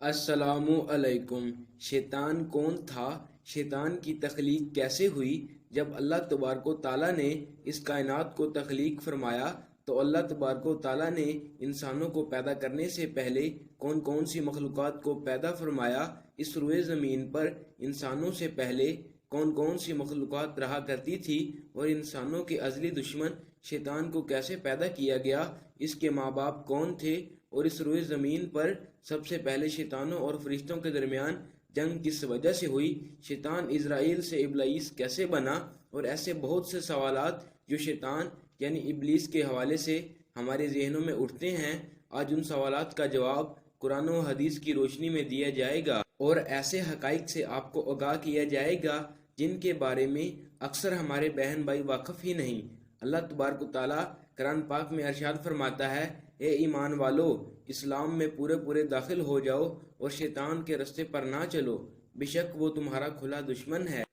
السلام علیکم۔ شیطان کون تھا؟ شیطان کی تخلیق کیسے ہوئی؟ جب اللہ تبارک و تعالیٰ نے اس کائنات کو تخلیق فرمایا تو اللہ تبارک و تعالیٰ نے انسانوں کو پیدا کرنے سے پہلے کون کون سی مخلوقات کو پیدا فرمایا؟ اس روئے زمین پر انسانوں سے پہلے کون کون سی مخلوقات رہا کرتی تھی اور انسانوں کے ازلی دشمن شیطان کو کیسے پیدا کیا گیا؟ اس کے ماں باپ کون تھے؟ اور اس روئے زمین پر سب سے پہلے شیطانوں اور فرشتوں کے درمیان جنگ کس وجہ سے ہوئی؟ شیطان اسرائیل سے ابلیس کیسے بنا؟ اور ایسے بہت سے سوالات جو شیطان یعنی ابلیس کے حوالے سے ہمارے ذہنوں میں اٹھتے ہیں، آج ان سوالات کا جواب قرآن و حدیث کی روشنی میں دیا جائے گا اور ایسے حقائق سے آپ کو آگاہ کیا جائے گا جن کے بارے میں اکثر ہمارے بہن بھائی واقف ہی نہیں۔ اللہ تبارک و تعالیٰ قرآن پاک میں ارشاد فرماتا ہے، اے ایمان والو، اسلام میں پورے داخل ہو جاؤ اور شیطان کے رستے پر نہ چلو، بے شک وہ تمہارا کھلا دشمن ہے۔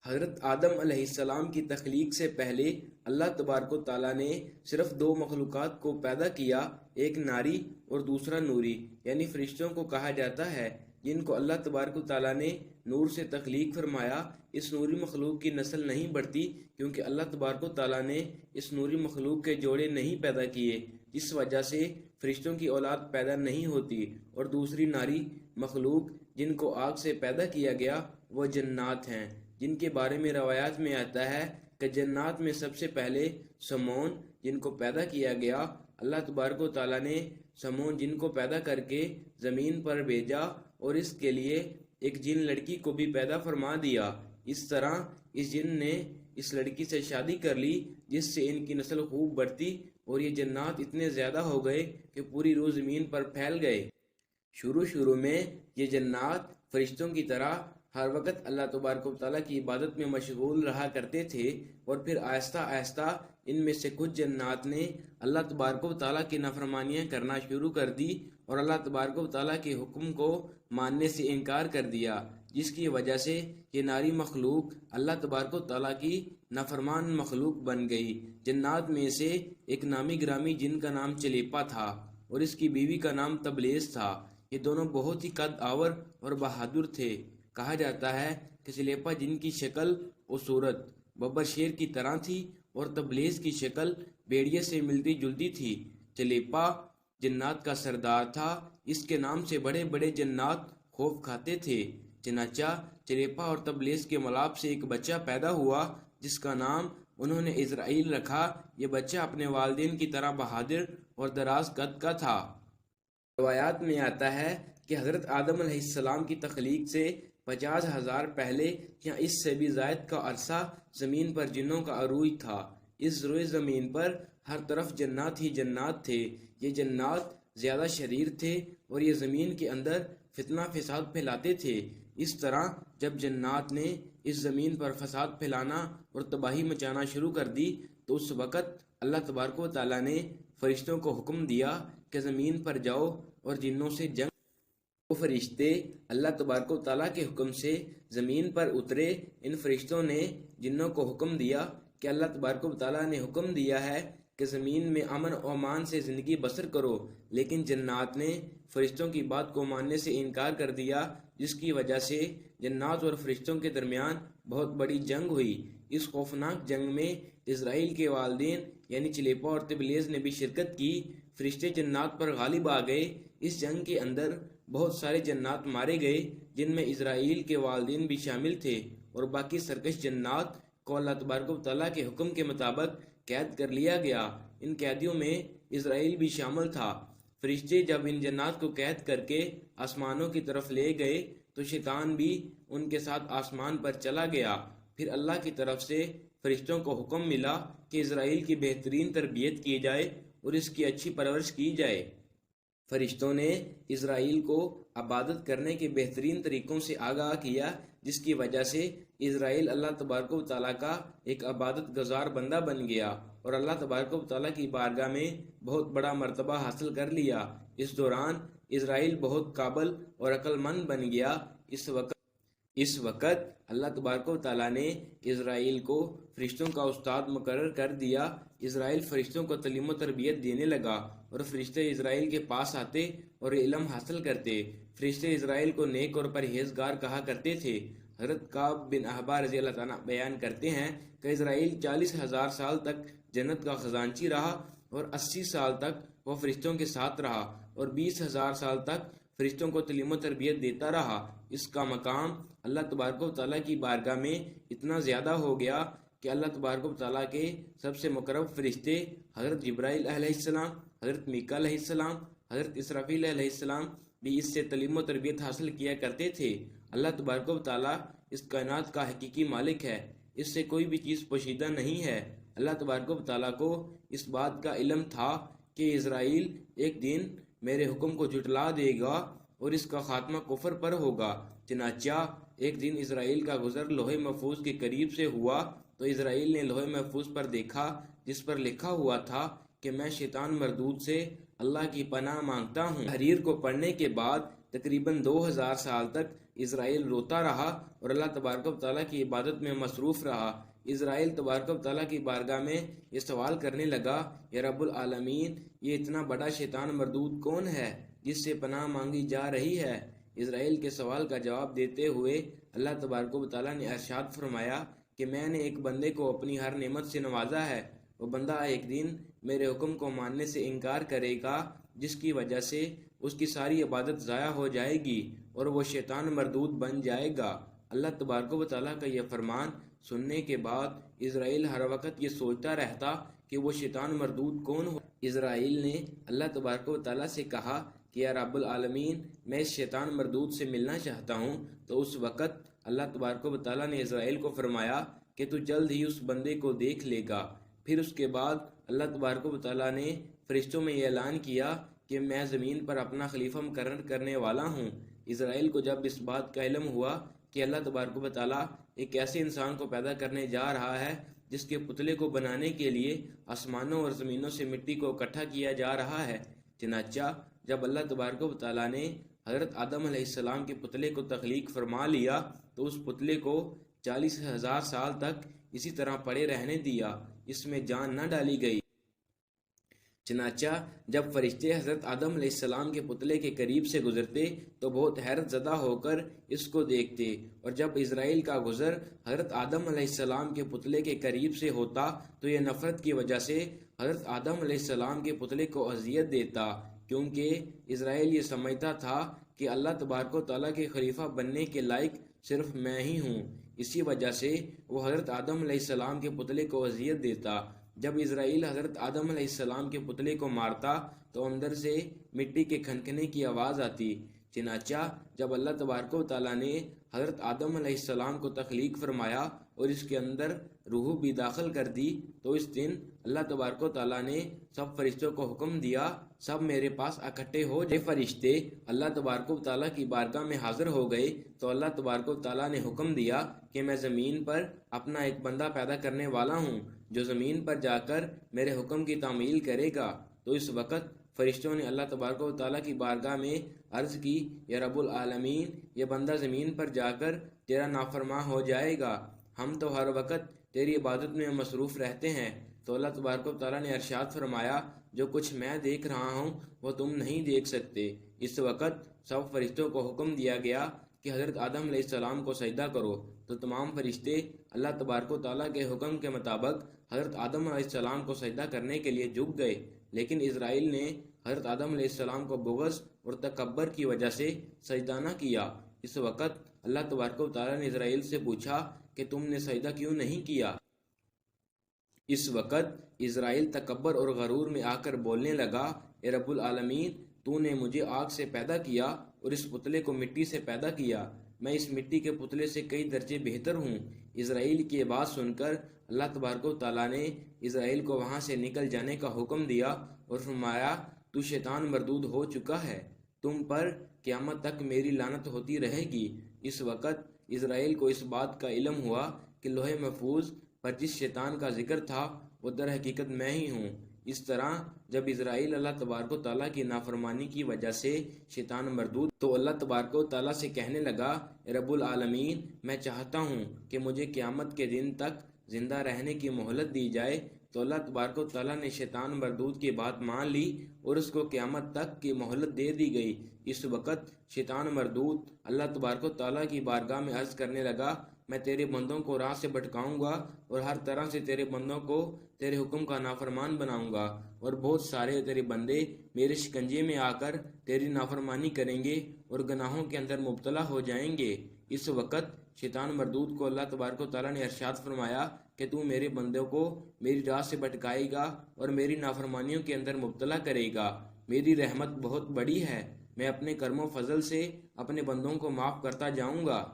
حضرت آدم علیہ السلام کی تخلیق سے پہلے اللہ تبارک و تعالیٰ نے صرف دو مخلوقات کو پیدا کیا، ایک ناری اور دوسرا نوری، یعنی فرشتوں کو کہا جاتا ہے، جن کو اللہ تبارک و تعالیٰ نے نور سے تخلیق فرمایا۔ اس نوری مخلوق کی نسل نہیں بڑھتی کیونکہ اللہ تبارک و تعالیٰ نے اس نوری مخلوق کے جوڑے نہیں پیدا کیے، جس وجہ سے فرشتوں کی اولاد پیدا نہیں ہوتی۔ اور دوسری ناری مخلوق جن کو آگ سے پیدا کیا گیا وہ جنات ہیں، جن کے بارے میں روایات میں آتا ہے کہ جنات میں سب سے پہلے سمون جن کو پیدا کیا گیا۔ اللہ تبارک و تعالیٰ نے سمون جن کو پیدا کر کے زمین پر بھیجا اور اس کے لیے ایک جن لڑکی کو بھی پیدا فرما دیا۔ اس طرح اس جن نے اس لڑکی سے شادی کر لی جس سے ان کی نسل خوب بڑھتی اور یہ جنات اتنے زیادہ ہو گئے کہ پوری روح زمین پر پھیل گئے۔ شروع میں یہ جنات فرشتوں کی طرح ہر وقت اللہ تبارک و تعالیٰ کی عبادت میں مشغول رہا کرتے تھے، اور پھر آہستہ آہستہ ان میں سے کچھ جنات نے اللہ تبارک و تعالیٰ کی نافرمانیاں کرنا شروع کر دی اور اللہ تبارک و تعالیٰ کے حکم کو ماننے سے انکار کر دیا، جس کی وجہ سے یہ ناری مخلوق اللہ تبارک و تعالیٰ کی نافرمان مخلوق بن گئی۔ جنات میں سے ایک نامی گرامی جن کا نام چلیپا تھا اور اس کی بیوی کا نام تبلیس تھا۔ یہ دونوں بہت ہی قد آور اور بہادر تھے۔ کہا جاتا ہے کہ چلیپا جن کی شکل و صورت ببر شیر کی طرح تھی اور تبلیس کی شکل بھیڑیے سے ملتی جلتی تھی۔ چلیپا جنات کا سردار تھا، اس کے نام سے بڑے بڑے جنات خوف کھاتے تھے۔ چنانچہ چلیپا اور تبلیس کے ملاپ سے ایک بچہ پیدا ہوا جس کا نام انہوں نے اسرائیل رکھا۔ یہ بچہ اپنے والدین کی طرح بہادر اور دراز قد کا تھا۔ روایات میں آتا ہے کہ حضرت آدم علیہ السلام کی تخلیق سے 50,000 پہلے یا اس سے بھی زائد کا عرصہ زمین پر جنوں کا عروج تھا۔ اس روئے زمین پر ہر طرف جنات ہی جنات تھے۔ یہ جنات زیادہ شریر تھے اور یہ زمین کے اندر فتنہ فساد پھیلاتے تھے۔ اس طرح جب جنات نے اس زمین پر فساد پھیلانا اور تباہی مچانا شروع کر دی تو اس وقت اللہ تبارک و تعالیٰ نے فرشتوں کو حکم دیا کہ زمین پر جاؤ اور جنوں سے جنگ۔ وہ فرشتے اللہ تبارک و تعالیٰ کے حکم سے زمین پر اترے۔ ان فرشتوں نے جنوں کو حکم دیا کہ اللہ تبارک و تعالیٰ نے حکم دیا ہے کہ زمین میں امن و امان سے زندگی بسر کرو، لیکن جنات نے فرشتوں کی بات کو ماننے سے انکار کر دیا، جس کی وجہ سے جنات اور فرشتوں کے درمیان بہت بڑی جنگ ہوئی۔ اس خوفناک جنگ میں اسرائیل کے والدین یعنی چلیپا اور تبلیس نے بھی شرکت کی۔ فرشتے جنات پر غالب آ گئے۔ اس جنگ کے اندر بہت سارے جنات مارے گئے جن میں اسرائیل کے والدین بھی شامل تھے، اور باقی سرکش جنات کو اللہ تبارک و تعالیٰ کے حکم کے مطابق قید کر لیا گیا۔ ان قیدیوں میں اسرائیل بھی شامل تھا۔ فرشتے جب ان جنات کو قید کر کے آسمانوں کی طرف لے گئے تو شیطان بھی ان کے ساتھ آسمان پر چلا گیا۔ پھر اللہ کی طرف سے فرشتوں کو حکم ملا کہ اسرائیل کی بہترین تربیت کی جائے اور اس کی اچھی پرورش کی جائے۔ فرشتوں نے اسرائیل کو عبادت کرنے کے بہترین طریقوں سے آگاہ کیا، جس کی وجہ سے اسرائیل اللہ تبارک و تعالیٰ کا ایک عبادت گزار بندہ بن گیا اور اللہ تبارک و تعالیٰ کی بارگاہ میں بہت بڑا مرتبہ حاصل کر لیا۔ اس دوران اسرائیل بہت قابل اور عقل مند بن گیا۔ اس وقت اللہ تبارک و تعالیٰ نے اسرائیل کو فرشتوں کا استاد مقرر کر دیا۔ اسرائیل فرشتوں کو تعلیم و تربیت دینے لگا اور فرشتے اسرائیل کے پاس آتے اور علم حاصل کرتے۔ فرشتے اسرائیل کو نیک اور پرہیزگار کہا کرتے تھے۔ حضرت کعب بن احبار رضی اللہ تعالیٰ بیان کرتے ہیں کہ اسرائیل 40,000 سال تک جنت کا خزانچی رہا اور 80 سال تک وہ فرشتوں کے ساتھ رہا اور 20,000 سال تک فرشتوں کو تعلیم و تربیت دیتا رہا۔ اس کا مقام اللہ تبارک و تعالیٰ کی بارگاہ میں اتنا زیادہ ہو گیا کہ اللہ تبارک و تعالیٰ کے سب سے مقرب فرشتے حضرت جبرائیل علیہ السلام، حضرت میکا علیہ السلام، حضرت اسرافیل علیہ السلام بھی اس سے تعلیم و تربیت حاصل کیا کرتے تھے۔ اللہ تبارک و تعالیٰ اس کائنات کا حقیقی مالک ہے، اس سے کوئی بھی چیز پوشیدہ نہیں ہے۔ اللہ تبارک و تعالیٰ کو اس بات کا علم تھا کہ اسرائیل ایک دن میرے حکم کو جھٹلا دے گا اور اس کا خاتمہ کفر پر ہوگا۔ چنانچہ ایک دن اسرائیل کا گزر لوح محفوظ کے قریب سے ہوا تو اسرائیل نے لوح محفوظ پر دیکھا جس پر لکھا ہوا تھا کہ میں شیطان مردود سے اللہ کی پناہ مانگتا ہوں۔ تحریر کو پڑھنے کے بعد تقریباً 2000 سال تک اسرائیل روتا رہا اور اللہ تبارک و تعالیٰ کی عبادت میں مصروف رہا۔ اسرائیل تبارک و تعالیٰ کی بارگاہ میں یہ سوال کرنے لگا، یا رب العالمین، یہ اتنا بڑا شیطان مردود کون ہے جس سے پناہ مانگی جا رہی ہے؟ اسرائیل کے سوال کا جواب دیتے ہوئے اللہ تبارک و تعالیٰ نے ارشاد فرمایا کہ میں نے ایک بندے کو اپنی ہر نعمت سے نوازا ہے۔ وہ بندہ ایک دن میرے حکم کو ماننے سے انکار کرے گا جس کی وجہ سے اس کی ساری عبادت ضائع ہو جائے گی اور وہ شیطان مردود بن جائے گا۔ اللہ تبارک و تعالیٰ کا یہ فرمان سننے کے بعد اسرائیل ہر وقت یہ سوچتا رہتا کہ وہ شیطان مردود کون ہو۔ اسرائیل نے اللہ تبارک و تعالیٰ سے کہا کہ یا رب العالمین، میں اس شیطان مردود سے ملنا چاہتا ہوں۔ تو اس وقت اللہ تبارک و تعالیٰ نے اسرائیل کو فرمایا کہ تو جلد ہی اس بندے کو دیکھ لے گا۔ پھر اس کے بعد اللہ تبارک و تعالیٰ نے فرشتوں میں یہ اعلان کیا کہ میں زمین پر اپنا خلیفہ مقرر کرنے والا ہوں۔ اسرائیل کو جب اس بات کا علم ہوا کہ اللہ تبارک و تعالیٰ ایک ایسے انسان کو پیدا کرنے جا رہا ہے جس کے پتلے کو بنانے کے لیے آسمانوں اور زمینوں سے مٹی کو اکٹھا کیا جا رہا ہے، چنانچہ جب اللہ تبارک و تعالیٰ نے حضرت آدم علیہ السلام کے پتلے کو تخلیق فرما لیا تو اس پتلے کو 40,000 سال تک اسی طرح پڑے رہنے دیا، اس میں جان نہ ڈالی گئی۔ چنانچہ جب فرشتے حضرت آدم علیہ السلام کے پتلے کے قریب سے گزرتے تو بہت حیرت زدہ ہو کر اس کو دیکھتے، اور جب اسرائیل کا گزر حضرت آدم علیہ السلام کے پتلے کے قریب سے ہوتا تو یہ نفرت کی وجہ سے حضرت آدم علیہ السلام کے پتلے کو اذیت دیتا، کیونکہ اسرائیل یہ سمجھتا تھا کہ اللہ تبارک و تعالیٰ کے خلیفہ بننے کے لائق صرف میں ہی ہوں۔ اسی وجہ سے وہ حضرت آدم علیہ السلام کے پتلے کو اذیت دیتا۔ جب اسرائیل حضرت آدم علیہ السلام کے پتلے کو مارتا تو اندر سے مٹی کے کھنکنے کی آواز آتی۔ چنانچہ جب اللہ تبارک و تعالیٰ نے حضرت آدم علیہ السلام کو تخلیق فرمایا اور اس کے اندر روح بھی داخل کر دی تو اس دن اللہ تبارک و تعالیٰ نے سب فرشتوں کو حکم دیا، سب میرے پاس اکٹھے ہو جائے۔ فرشتے اللہ تبارک و تعالیٰ کی بارگاہ میں حاضر ہو گئے تو اللہ تبارک و تعالیٰ نے حکم دیا کہ میں زمین پر اپنا ایک بندہ پیدا کرنے والا ہوں جو زمین پر جا کر میرے حکم کی تعمیل کرے گا۔ تو اس وقت فرشتوں نے اللہ تبارک و تعالیٰ کی بارگاہ میں عرض کی، یا رب العالمین، یہ بندہ زمین پر جا کر تیرا نافرمان ہو جائے گا، ہم تو ہر وقت تیری عبادت میں مصروف رہتے ہیں۔ تو اللہ تبارک و تعالیٰ نے ارشاد فرمایا، جو کچھ میں دیکھ رہا ہوں وہ تم نہیں دیکھ سکتے۔ اس وقت سب فرشتوں کو حکم دیا گیا کہ حضرت آدم علیہ السلام کو سجدہ کرو، تو تمام فرشتے اللہ تبارک و تعالیٰ کے حکم کے مطابق حضرت آدم علیہ السلام کو سجدہ کرنے کے لیے جھک گئے، لیکن اسرائیل نے حضرت آدم علیہ السلام کو بغض اور تکبر کی وجہ سے سجدہ نہ کیا۔ اس وقت اللہ تبارک و تعالیٰ نے اسرائیل سے پوچھا کہ تم نے سجدہ کیوں نہیں کیا؟ اس وقت اسرائیل تکبر اور غرور میں آ کر بولنے لگا، اے رب العالمین، تو نے مجھے آگ سے پیدا کیا اور اس پتلے کو مٹی سے پیدا کیا، میں اس مٹی کے پتلے سے کئی درجے بہتر ہوں۔ اسرائیل کی بات سن کر اللہ تبارک و تعالیٰ نے اسرائیل کو وہاں سے نکل جانے کا حکم دیا اور فرمایا، تو شیطان مردود ہو چکا ہے، تم پر قیامت تک میری لعنت ہوتی رہے گی۔ اس وقت اسرائیل کو اس بات کا علم ہوا کہ لوح محفوظ پر جس شیطان کا ذکر تھا وہ در حقیقت میں ہی ہوں۔ اس طرح جب اسرائیل اللہ تبارک و تعالیٰ کی نافرمانی کی وجہ سے شیطان مردود تو اللہ تبارک و تعالیٰ سے کہنے لگا، اے رب العالمین، میں چاہتا ہوں کہ مجھے قیامت کے دن تک زندہ رہنے کی مہلت دی جائے۔ تو اللہ تبارک و تعالیٰ نے شیطان مردود کی بات مان لی اور اس کو قیامت تک کی مہلت دے دی گئی۔ اس وقت شیطان مردود اللہ تبارک و تعالیٰ کی بارگاہ میں عرض کرنے لگا، میں تیرے بندوں کو راہ سے بھٹکاؤں گا اور ہر طرح سے تیرے بندوں کو تیرے حکم کا نافرمان بناؤں گا، اور بہت سارے تیرے بندے میرے شکنجے میں آ کر تیری نافرمانی کریں گے اور گناہوں کے اندر مبتلا ہو جائیں گے۔ اس وقت شیطان مردود کو اللہ تبارک و تعالیٰ نے ارشاد فرمایا کہ تو میرے بندوں کو میری راہ سے بھٹکائے گا اور میری نافرمانیوں کے اندر مبتلا کرے گا۔ میری رحمت بہت بڑی ہے، میں اپنے کرم و فضل سے اپنے بندوں کو معاف کرتا جاؤں گا۔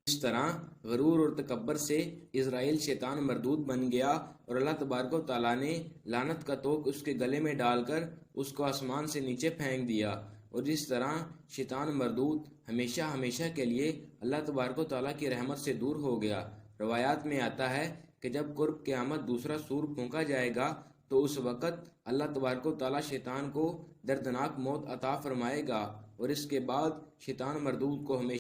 اس طرح غرور اور تکبر سے اسرائیل شیطان مردود بن گیا اور اللہ تبارک و تعالیٰ نے لعنت کا توق اس کے گلے میں ڈال کر اس کو آسمان سے نیچے پھینک دیا، اور اس طرح شیطان مردود ہمیشہ ہمیشہ کے لیے اللہ تبارک و تعالیٰ کی رحمت سے دور ہو گیا۔ روایات میں آتا ہے کہ جب قرب قیامت دوسرا سور پھونکا جائے گا تو اس وقت اللہ تبارک و تعالیٰ شیطان کو دردناک موت عطا فرمائے گا، اور اس کے بعد شیطان مردود کو ہمیشہ